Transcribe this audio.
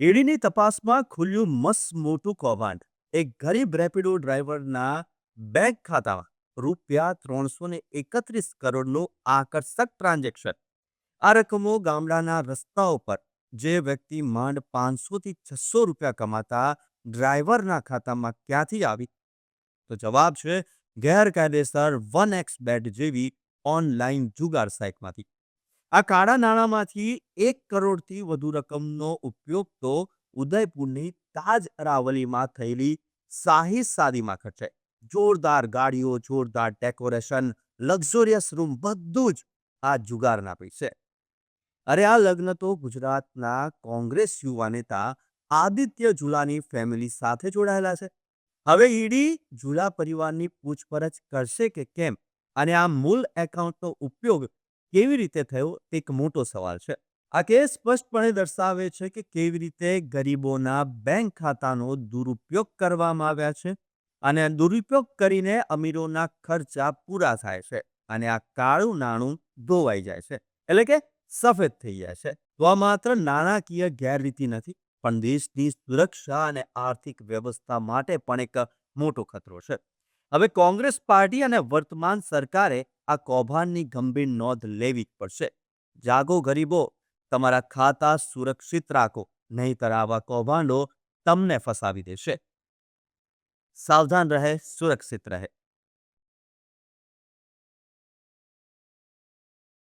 ઈડીની તપાસમાં ખુલ્યું મસ્ત મોટું કૌભાંડ. એક ગરીબ રેપિડો ડ્રાઈવરના બેંક ખાતામાં રૂપિયા 331 કરોડનું આકર્ષક ટ્રાન્ઝેક્શન. આ રકમો ગામડાના રસ્તાઓ પર જે વ્યક્તિ માંડ 500 થી 600 રૂપિયા કમાતા ડ્રાઈવરના ખાતામાં ક્યાંથી આવી? તો જવાબ છે ગેરકાયદેસર 1x બેટ જેવી ઓનલાઈન જુગાર સાઇટમાંથી. આ કાળા નાણાંમાંથી 1 કરોડથી વધુ રકમનો ઉપયોગ તો ઉદયપુરની તાજ અરાવલીમાં થયેલી શાહી શાદીમાં ખર્ચાય. જોરદાર ગાડીઓ, જોરદાર ડેકોરેશન, લક્ઝરિયસ રૂમ બધું જ આ જુગારના પૈસે. અરે આ લગ્ન તો ગુજરાતના કોંગ્રેસ યુવા નેતા આદિત્ય ઝુલાની ફેમિલી સાથે જોડાયેલા છે. હવે ઈડી ઝુલા પરિવારની પૂછપરછ કરશે કે કેમ? અને આ મૂળ એકાઉન્ટનો ઉપયોગ કેવી રીતે થયો તે એક મોટો સવાલ છે. આ કેસ સ્પષ્ટપણે દર્શાવે છે કે કેવી રીતે ગરીબોના બેંક ખાતાનો દુરુપયોગ કરવામાં આવ્યા છે અને દુરુપયોગ કરીને અમીરોના ખર્ચા પૂરા થાય છે અને આ કાળું નાણું ધોવાઈ જાય છે, એટલે કે સફેદ થઈ જાય છે. તો આ માત્ર નાણાકીય ગેરરીતિ નથી, પણ દેશની સુરક્ષા અને આર્થિક વ્યવસ્થા માટે પણ એક મોટો ખતરો છે. હવે કોંગ્રેસ પાર્ટી અને વર્તમાન સરકારે આ કૌભાંડની ગંભીર નોંધ લેવી જ પડશે. જાગો ગરીબો, તમારા ખાતા સુરક્ષિત રાખો, નહીંતર આવા કૌભાંડો તમને ફસાવી દેશે. સાવધાન રહે, સુરક્ષિત રહે.